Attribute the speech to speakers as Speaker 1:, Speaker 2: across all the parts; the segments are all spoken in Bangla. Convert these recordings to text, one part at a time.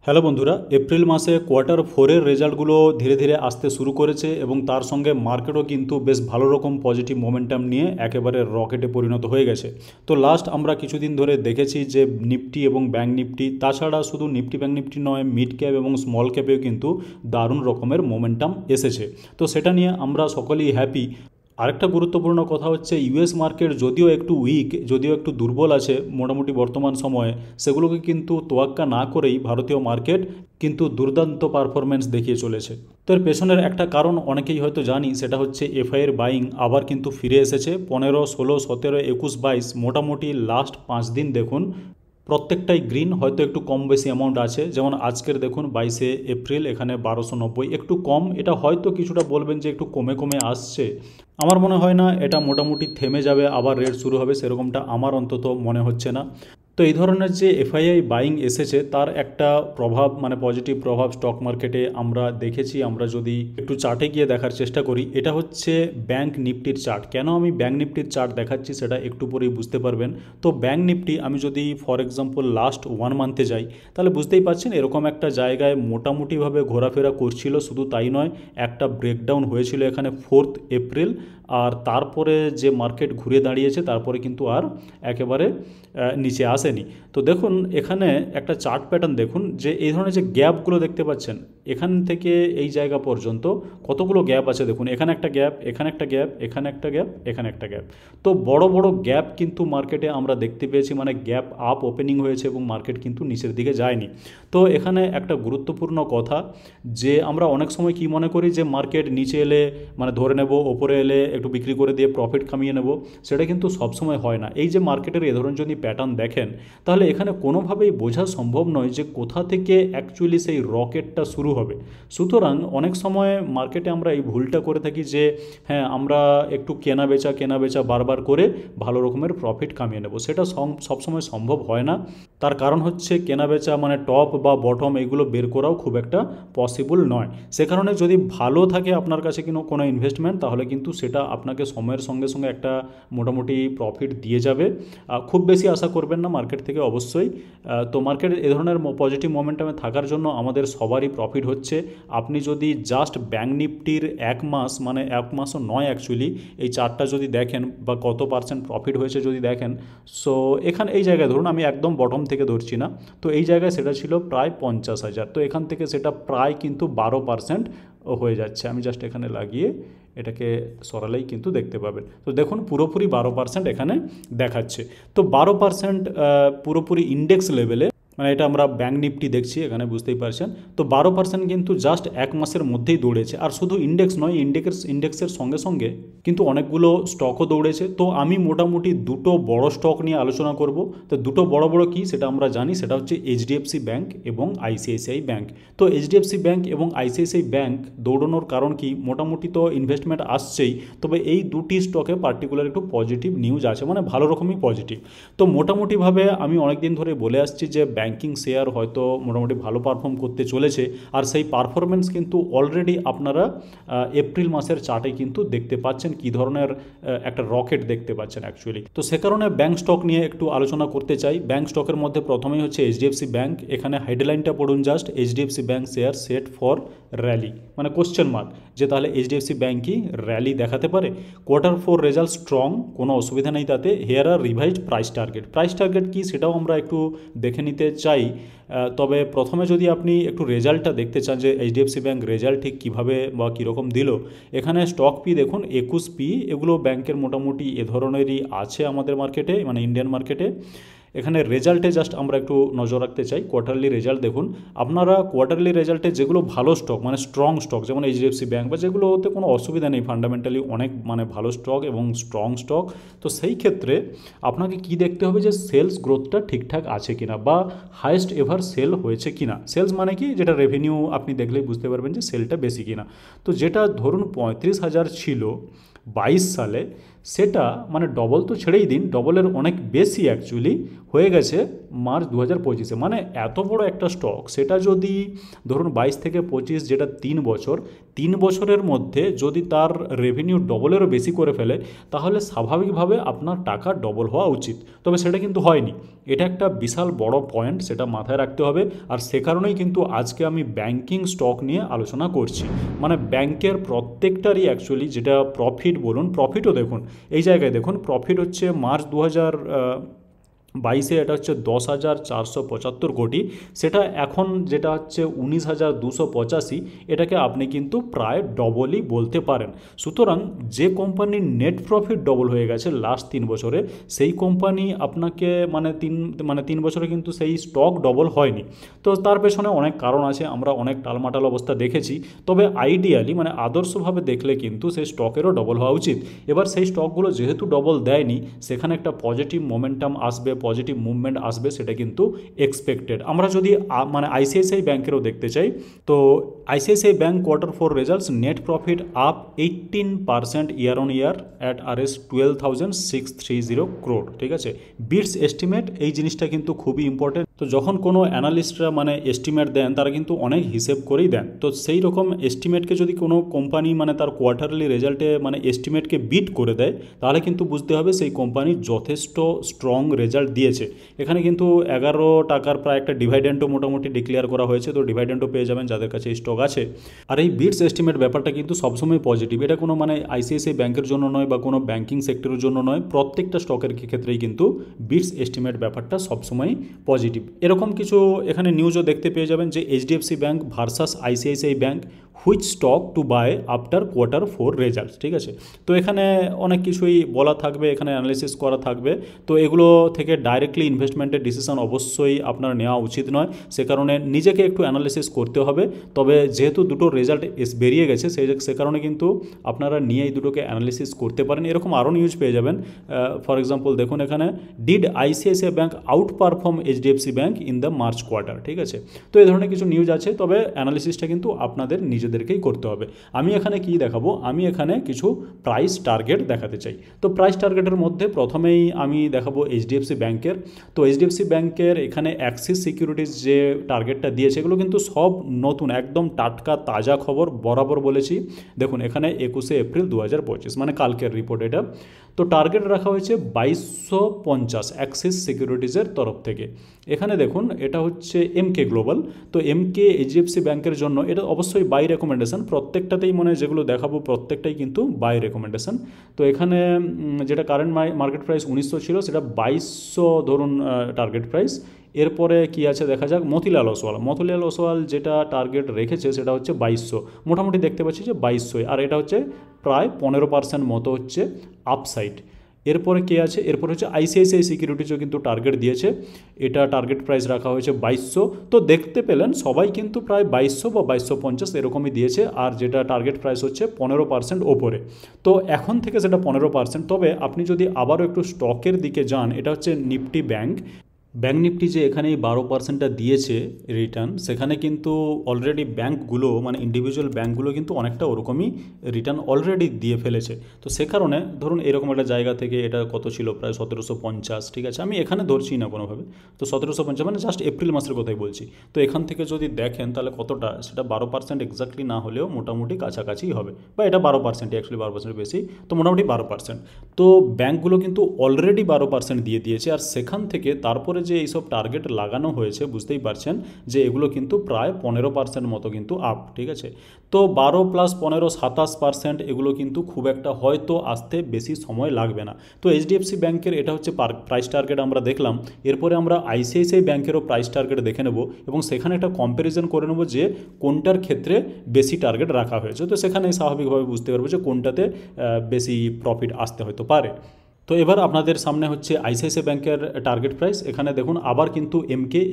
Speaker 1: হ্যালো বন্ধুরা, এপ্রিল মাসে কোয়ার্টার ফোরের রেজাল্টগুলো ধীরে ধীরে আসতে শুরু করেছে এবং তার সঙ্গে মার্কেটও কিন্তু বেশ ভালো রকম পজিটিভ মোমেন্টাম নিয়ে একেবারে রকেটে পরিণত হয়ে গেছে। তো লাস্ট আমরা কিছুদিন ধরে দেখেছি যে নিফটি এবং ব্যাঙ্ক নিফটি, তাছাড়া শুধু নিফটি ব্যাঙ্ক নিফটি নয়, মিড ক্যাপ এবং স্মল ক্যাপেও কিন্তু দারুণ রকমের মোমেন্টাম এসেছে। তো সেটা নিয়ে আমরা সকলেই হ্যাপি। আরেকটা গুরুত্বপূর্ণ কথা হচ্ছে ইউএস মার্কেট যদিও একটু উইক, যদিও একটু দুর্বল আছে মোটামুটি বর্তমান সময়ে, সেগুলোকে কিন্তু তোয়াক্কা না করেই ভারতীয় মার্কেট কিন্তু দুর্দান্ত পারফরমেন্স দেখিয়ে চলেছে। তো এর পেছনের একটা কারণ অনেকেই হয়তো জানি, সেটা হচ্ছে এফআইয়ের বাইং আবার কিন্তু ফিরে এসেছে। 15, 16, 17, 21, 22 মোটামুটি লাস্ট 5 দিন দেখুন প্রত্যেকটাই গ্রিন, হয়তো একটু কম বেশি অ্যামাউন্ট আছে। যেমন আজকের দেখুন 22 এপ্রিল এখানে 1290, একটু কম। এটা হয়তো কিছুটা বলবেন যে একটু কমে কমে আসছে, আমার মনে হয় না এটা মোটামুটি থেমে যাবে, আবার রেট শুরু হবে, সেরকমটা আমার অন্তত মনে হচ্ছে না। তো এই ধরনের যে এফআইআই বাইং এসেছে তার একটা প্রভাব, মানে পজিটিভ প্রভাব স্টক মার্কেটে আমরা দেখেছি। আমরা যদি একটু চার্টে গিয়ে দেখার চেষ্টা করি, এটা হচ্ছে ব্যাঙ্ক নিফটির চার্ট। কেন আমি ব্যাঙ্ক নিফটির চার্ট দেখাচ্ছি সেটা একটু পরেই বুঝতে পারবেন। তো ব্যাঙ্ক নিফটি আমি যদি ফর এক্সাম্পল লাস্ট 1 মান্থে যাই, তাহলে বুঝতেই পারছেন এরকম একটা জায়গায় মোটামুটিভাবে ঘোরাফেরা করছিল। শুধু তাই নয়, একটা ব্রেকডাউন হয়েছিল এখানে 4 এপ্রিল, আর তারপরে যে মার্কেট ঘুরে দাঁড়িয়েছে তারপরে কিন্তু আর একেবারে নিচে আসেনি। তো দেখুন এখানে একটা চার্ট প্যাটার্ন দেখুন, যে এই ধরনের যে গ্যাপগুলো দেখতে পাচ্ছেন এখান থেকে এই জায়গা পর্যন্ত কতগুলো গ্যাপ আছে দেখুন। এখানে একটা গ্যাপ, এখানে একটা গ্যাপ, এখানে একটা গ্যাপ, এখানে একটা গ্যাপ। তো বড় বড় গ্যাপ কিন্তু মার্কেটে আমরা দেখতে পেয়েছি, মানে গ্যাপ আপ ওপেনিং হয়েছে এবং মার্কেট কিন্তু নিচের দিকে যায়নি। তো এখানে একটা গুরুত্বপূর্ণ কথা, যে আমরা অনেক সময় কি মনে করি যে মার্কেট নিচে এলে মানে ধরে নেব, ওপরে এলে একটু বিক্রি করে দিয়ে প্রফিট কামিয়ে নেব, সেটা কিন্তু সবসময় হয় না। এই যে মার্কেটের এ ধরনের যদি প্যাটার্ন দেখেন, তাহলে এখানে কোনোভাবেই বোঝা সম্ভব নয় যে কোথা থেকে অ্যাকচুয়ালি সেই রকেটটা শুরু হবে। সুতরাং অনেক সময় মার্কেটে আমরা এই ভুলটা করে থাকি যে হ্যাঁ, আমরা একটু কেনা বেচা বারবার করে ভালো রকমের প্রফিট কামিয়ে নেব। সেটা সবসময় সম্ভব হয় না। তার কারণ হচ্ছে কেনা বেচা মানে টপ বা বটম এগুলো বের করাও খুব একটা পসিবল নয়। সে কারণে যদি ভালো থাকে আপনার কাছে কোনো ইনভেস্টমেন্ট, তাহলে কিন্তু সেটা আপনাকে সময়ের সঙ্গে সঙ্গে একটা মোটামুটি প্রফিট দিয়ে যাবে। খুব বেশি আশা করবেন না মার্কেট থেকে অবশ্যই। তো মার্কেট এ ধরনের পজিটিভ মোমেন্টামে থাকার জন্য আমাদের সবারই প্রফিট হচ্ছে। আপনি যদি জাস্ট ব্যাঙ্ক নিফটির 1 মাস, মানে 1 মাসও নয় অ্যাকচুয়ালি, এই চার্টটা যদি দেখেন বা কত পার্সেন্ট প্রফিট হয়েছে যদি দেখেন, সো এখানে এই জায়গায় ধরুন, আমি একদম বটম থেকে ধরছি না, তো এই জায়গায় সেটা ছিল প্রায় 50,000। তো এখান থেকে সেটা প্রায় কিন্তু 12% হয়ে যাচ্ছে। আমি জাস্ট এখানে লাগিয়ে এটাকে সরালেই কিন্তু দেখতে পাবেন। তো দেখুন পুরোপুরি 12% এখানে দেখাচ্ছে। তো 12% পুরোপুরি ইন্ডেক্স লেভেলে, মানে এটা আমরা ব্যাঙ্ক নিফটি দেখছি এখানে, বুঝতেই পারছেন। তো 12% কিন্তু জাস্ট 1 মাসের মধ্যেই দৌড়েছে। আর শুধু ইন্ডেক্স নয়, ইন্ডেক্সের সঙ্গে সঙ্গে কিন্তু অনেকগুলো স্টকও দৌড়েছে। তো আমি মোটামুটি দুটো বড় স্টক নিয়ে আলোচনা করব। তো দুটো বড় বড় কি সেটা আমরা জানি, সেটা হচ্ছে এইচডিএফসি ব্যাঙ্ক এবং আইসিআইসিআই ব্যাঙ্ক। তো এইচডিএফসি ব্যাঙ্ক এবং আইসিআইসিআই ব্যাঙ্ক দৌড়ানোর কারণ কি, মোটামুটি তো ইনভেস্টমেন্ট আসছেই, তবে এই দুটি স্টকে পার্টিকুলার একটু পজিটিভ নিউজ আছে, মানে ভালো রকমই পজিটিভ। তো মোটামুটিভাবে আমি অনেকদিন ধরে বলে আসছি যে ব্যাঙ্কিং শেয়ার হয়তো মোটামুটি ভালো পারফর্ম করতে চলেছে, আর সেই পারফরমেন্স কিন্তু অলরেডি আপনারা এপ্রিল মাসের চার্টে কিন্তু দেখতে পাচ্ছেন কী ধরনের একটা রকেট দেখতে পাচ্ছেন অ্যাকচুয়ালি। তো সে কারণে ব্যাঙ্ক স্টক নিয়ে একটু আলোচনা করতে চাই। ব্যাঙ্ক স্টকের মধ্যে প্রথমেই হচ্ছে এইচডিএফসি ব্যাঙ্ক। এখানে হেডলাইনটা পড়ুন just, HDFC bank share set for rally, মানে কোশ্চেন মার্ক, যে তাহলে এইচডিএফসি ব্যাঙ্ক কি র্যালি দেখাতে পারে। কোয়ার্টার 4 রেজাল্ট স্ট্রং, কোনো অসুবিধা নেই তাতে। হেয়ার আর রিভাইজড প্রাইস টার্গেট কি সেটাও আমরা একটু দেখে নিতে চাই। তবে প্রথমে যদি আপনি একটু রেজাল্টটা দেখতে চান যে এইচডিএফসি ব্যাঙ্ক রেজাল্ট ঠিক কীভাবে বা কীরকম দিল, এখানে স্টক পি দেখুন 21 পি, এগুলো ব্যাংকের মোটামুটি এ ধরনেরই আছে আমাদের মার্কেটে, মানে ইন্ডিয়ান মার্কেটে। এখানে রেজাল্টে জাস্ট আমরা একটু নজর রাখতে চাই। কোয়ার্টারলি রেজাল্ট দেখুন আপনারা, কোয়ার্টারলি রেজাল্টে যেগুলো ভালো স্টক মানে স্ট্রং স্টক, যেমন এইচডিএফসি ব্যাঙ্ক বা যেগুলোতে কোনো অসুবিধা নেই, ফান্ডামেন্টালি অনেক মানে ভালো স্টক এবং স্ট্রং স্টক, তো সেই ক্ষেত্রে আপনাকে কি দেখতে হবে যে সেলস গ্রোথটা ঠিকঠাক আছে কিনা বা হাইয়েস্ট এভার সেল হয়েছে কিনা। সেলস মানে কি, যেটা রেভিনিউ আপনি দেখলেই বুঝতে পারবেন যে সেলটা বেশি কিনা। তো যেটা ধরুন 35,000 ছিল 22 সালে, সেটা মানে ডবল তো ছেড়েই দিন, ডবলের অনেক বেশি অ্যাকচুয়ালি হয়ে গেছে মার্চ 2025-এ। মানে এত বড় একটা স্টক, সেটা যদি ধরুন 22 থেকে 25, যেটা 3 বছর, 3 বছরের মধ্যে যদি তার রেভিনিউ ডবলেরও বেশি করে ফেলে, তাহলে স্বাভাবিকভাবে আপনার টাকা ডবল হওয়া উচিত। তবে সেটা কিন্তু হয়নি। এটা একটা বিশাল বড় পয়েন্ট, সেটা মাথায় রাখতে হবে। আর সে কারণেই কিন্তু আজকে আমি ব্যাংকিং স্টক নিয়ে আলোচনা করছি। মানে ব্যাংকের প্রত্যেকটারই অ্যাকচুয়ালি যেটা প্রফিট বলুন, প্রফিটও দেখুন, এই জায়গায় দেখুন প্রফিট হচ্ছে মার্চ 2022-এ এটা হচ্ছে 10,475 কোটি, সেটা এখন যেটা হচ্ছে 19,285, এটাকে আপনি কিন্তু প্রায় ডবলই বলতে পারেন। সুতরাং যে কোম্পানির নেট প্রফিট ডবল হয়ে গেছে লাস্ট 3 বছরে, সেই কোম্পানি আপনাকে মানে তিন বছরে কিন্তু সেই স্টক ডবল হয়নি। তো তার পেছনে অনেক কারণ আছে, আমরা অনেক টালমাটাল অবস্থা দেখেছি। তবে আইডিয়ালি মানে আদর্শভাবে দেখলে কিন্তু সেই স্টকেরও ডবল হওয়া উচিত। এবার সেই স্টকগুলো যেহেতু ডবল দেয়নি, সেখানে একটা পজিটিভ মোমেন্টাম আসবে, পজিটিভ মুভমেন্ট আসবে, সেটা কিন্তু এক্সপেক্টেড। আমরা যদি মানে আইসিআইসিআই ব্যাংকেরও দেখতে চাই, তো ICICI bank Q4 results, net profit up 18% year on year at Rs 12,630 crore, ঠিক আছে। বিটস এস্টিমেট, এই জিনিসটা কিন্তু খুবই ইম্পর্টেন্ট। তো যখন কোনো অ্যানালিস্টরা মানে এস্টিমেট দেন, তারা কিন্তু অনেক হিসেব করেই দেন। তো সেই রকম এস্টিমেটকে যদি কোনো কোম্পানি মানে তার কোয়ার্টারলি রেজাল্টে মানে এস্টিমেটকে বিট করে দেয়, তাহলে কিন্তু বুঝতে হবে সেই কোম্পানি যথেষ্ট স্ট্রং রেজাল্ট দিয়েছে। এখানে কিন্তু 11 টাকার প্রায় একটা ডিভাইডেন্টও মোটামুটি ডিক্লেয়ার করা হয়েছে, তো ডিভাইডেন্টও পেয়ে যাবেন যাদের কাছে এই স্টক আছে। আর এই বিটস এস্টিমেট ব্যাপারটা কিন্তু সবসময় পজিটিভ। এটা কোনো মানে আইসিআইসিআই ব্যাংকের জন্য নয় বা কোনো ব্যাংকিং সেক্টরের জন্য নয়, প্রত্যেকটা স্টকের ক্ষেত্রেই কিন্তু বিটস এস্টিমেট ব্যাপারটা সবসময় পজিটিভ। এরকম কিছু এখানে নিউজও দেখতে পেয়ে যাবেন যে HDFC bank versus ICICI bank, which stock to buy after Q4 results, ঠিক আছে। তো এখানে অনেক কিছুই বলা থাকবে, এখানে অ্যানালিসিস করা থাকবে। তো এগুলো থেকে ডাইরেক্টলি ইনভেস্টমেন্টের ডিসিশন অবশ্যই আপনার নেওয়া উচিত নয়, সে কারণে নিজেকে একটু অ্যানালিসিস করতে হবে। তবে যেহেতু দুটো রেজাল্ট বেরিয়ে গেছে, সে কারণে কিন্তু আপনারা নিয়ে এই দুটোকে অ্যানালিসিস করতে পারেন। এরকম আরও নিউজ পেয়ে যাবেন। ফর এক্সাম্পল দেখুন এখানে, did ICICI bank out perform HDFC bank in the March quarter, ঠিক আছে। তো এই ধরনের কিছু নিউজ আছে, তবে অ্যানালিসিসটা কিন্তু আপনাদের নিজেদেরকেই করতে হবে। আমি এখানে কি দেখাবো, আমি এখানে কিছু প্রাইস টার্গেট দেখাতে চাই। তো প্রাইস টার্গেটের মধ্যে প্রথমেই আমি দেখাবো এইচডিএফসি ব্যাংকের। তো এইচডিএফসি ব্যাংকের এখানে অ্যাক্সিস সিকিউরিটিজ যে টার্গেটটা দিয়েছে, এগুলো কিন্তু সব নতুন, একদম টাটকা তাজা খবর, বরাবর বলেছি। দেখুন এখানে 21শে এপ্রিল 2025, মানে কালকের রিপোর্ট এটা। তো টার্গেট রাখা হয়েছে 2250 অ্যাক্সিস সিকিউরিটিজের তরফ থেকে। এখানে দেখুন এটা হচ্ছে এমকে গ্লোবাল। তো এমকে এইচডিএফসি ব্যাংকের জন্য এটা অবশ্যই বাই রেকমেন্ডেশন, প্রত্যেকটাতেই মানে যেগুলো দেখাবো প্রত্যেকটাই কিন্তু বাই রেকমেন্ডেশন। তো এখানে যেটা কারেন্ট মার্কেট প্রাইস 1900 ছিল, সেটা 2200 ধরুন টার্গেট প্রাইস। এরপরে কি আছে দেখা যাক। মতিলাল ওসওয়াল যেটা টার্গেট রেখেছে সেটা হচ্ছে 2200, মোটামুটি দেখতে পাচ্ছি যে 2200, আর এটা হচ্ছে প্রায় 15% মতো হচ্ছে আপসাইড। এরপরে কে আছে, এরপর হচ্ছে আইসিআইসিআই সিকিউরিটিজও কিন্তু টার্গেট দিয়েছে, এটা টার্গেট প্রাইস রাখা হয়েছে 2200। তো দেখতে পেলেন সবাই কিন্তু প্রায় 2200 বা 2250 এরকমই দিয়েছে, আর যেটা টার্গেট প্রাইস হচ্ছে 15% ওপরে। তো এখন থেকে সেটা 15%। তবে আপনি যদি আবারও একটু স্টকের দিকে যান, এটা হচ্ছে নিফটি ব্যাংক নিফটি যে এখানে 12%টা দিয়েছে রিটার্ন, সেখানে কিন্তু অলরেডি ব্যাঙ্কগুলো মানে ইন্ডিভিজুয়াল ব্যাঙ্কগুলো কিন্তু অনেকটা ওরকমই রিটার্ন অলরেডি দিয়ে ফেলেছে। তো সে কারণে ধরুন এরকম একটা জায়গা থেকে এটা কত ছিল, প্রায় 1750, ঠিক আছে। আমি এখানে ধরছি না কোনোভাবে, তো 1750 মানে জাস্ট এপ্রিল মাসের কথাই বলছি। তো এখান থেকে যদি দেখেন তাহলে কতটা, সেটা 12% এক্স্যাক্টলি না হলেও মোটামুটি কাছাকাছি হবে, বা এটা 12%, অ্যাকচুয়ালি 12% বেশি, তো মোটামুটি 12%। তো ব্যাঙ্কগুলো কিন্তু অলরেডি 12% দিয়ে দিয়েছে, আর সেখান থেকে তারপরে যে এইসব টার্গেট লাগানো হয়েছে, বুঝতেই পারছেন যে এগুলো কিন্তু প্রায় 15% মতো কিন্তু আপ, ঠিক আছে। তো 12 + 15 27%, এগুলো কিন্তু খুব একটা হয়তো আসতে বেশি সময় লাগবে না। তো এইচডিএফসি ব্যাংকের এটা হচ্ছে প্রাইস টার্গেট আমরা দেখলাম। এরপরে আমরা আইসিআইসিআই ব্যাংকেরও প্রাইস টার্গেট দেখে নেব, এবং সেখানে একটা কম্প্যারিজন করে নেব যে কোনটার ক্ষেত্রে বেশি টার্গেট রাখা হয়েছে। তো সেখানে স্বাভাবিকভাবে বুঝতে পারবো যে কোনটাতে বেশি প্রফিট আসতে হয়তো পারে। তো এবার আপনাদের সামনে হচ্ছে আইসিআইসিআই ব্যাংকের টার্গেট প্রাইস। এখানে দেখুন আবার কিন্তু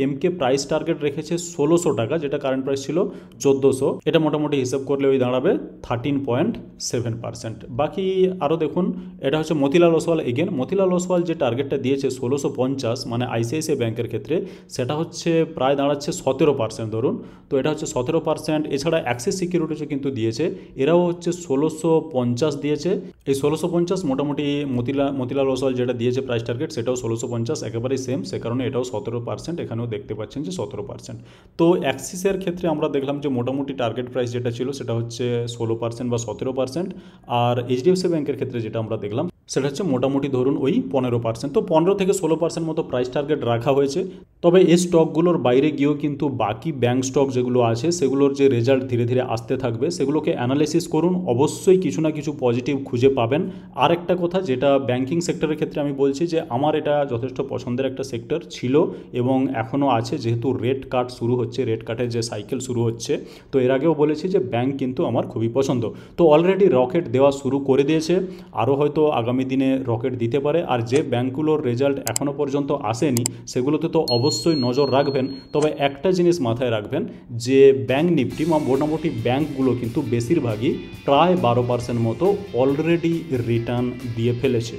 Speaker 1: এমকে প্রাইস টার্গেট রেখেছে 1600 টাকা, যেটা কারেন্ট প্রাইস ছিল 1400। এটা মোটামুটি হিসাব করলে ওই দাঁড়াবে 13.7%। বাকি আরও দেখুন, এটা হচ্ছে মতিলাল ওসওয়াল। এগেন মতিলাল ওসওয়াল যে টার্গেটটা দিয়েছে 1650, মানে আইসিআইসিআই ব্যাংকের ক্ষেত্রে সেটা হচ্ছে প্রায় দাঁড়াচ্ছে 17% ধরুন। তো এটা হচ্ছে 17%। এছাড়া অ্যাক্সিস সিকিউরিটিসও কিন্তু দিয়েছে, এরাও হচ্ছে 1650 দিয়েছে। এই 1650 মোটামুটি মতিলাল ওসওয়াল যেটা দিয়েছে প্রাইস টার্গেট সেটাও 1650, একেবারেই সেম, সে কারণে এটাও 17%। এখানেও দেখতে পাচ্ছেন যে 17%। তো অ্যাক্সিসের ক্ষেত্রে আমরা দেখলাম যে মোটামুটি টার্গেট প্রাইস যেটা ছিল সেটা হচ্ছে 16% বা 17%। আর এইচডিএফসি ব্যাংকের ক্ষেত্রে যেটা আমরা দেখলাম সেটা হচ্ছে মোটামুটি ধরুন ওই 15%। তো 15 থেকে 16% মতো প্রাইস টার্গেট রাখা হয়েছে। তবে এই স্টকগুলোর বাইরে গিয়েও কিন্তু বাকি ব্যাংক স্টক যেগুলো আছে সেগুলোর যে রেজাল্ট ধীরে ধীরে আসতে থাকবে সেগুলোকে অ্যানালাইসিস করুন, অবশ্যই কিছু না কিছু পজিটিভ খুঁজে পাবেন। আর একটা কথা যেটা ব্যাংকিং সেক্টরের ক্ষেত্রে আমি বলছি যে আমার এটা যথেষ্ট পছন্দের একটা সেক্টর ছিল এবং এখনও আছে, যেহেতু রেট কাট শুরু হচ্ছে, রেট কাটের যে সাইকেল শুরু হচ্ছে। তো এর আগেও বলেছি যে ব্যাংক কিন্তু আমার খুবই পছন্দ। তো অলরেডি রকেট দেওয়া শুরু করে দিয়েছে, আরও হয়তো আগামী দিনে রকেট দিতে পারে। আর যে ব্যাংকগুলোর রেজাল্ট এখনও পর্যন্ত আসেনি সেগুলোতে তো অবশ্যই নজর রাখবেন। তবে একটা জিনিস মাথায় রাখবেন যে ব্যাংক নিফটি বা মোটামুটি ব্যাংকগুলো কিন্তু বেশিরভাগই প্রায় 12% মতো অলরেডি রিটার্ন দিয়ে ফেলেছে।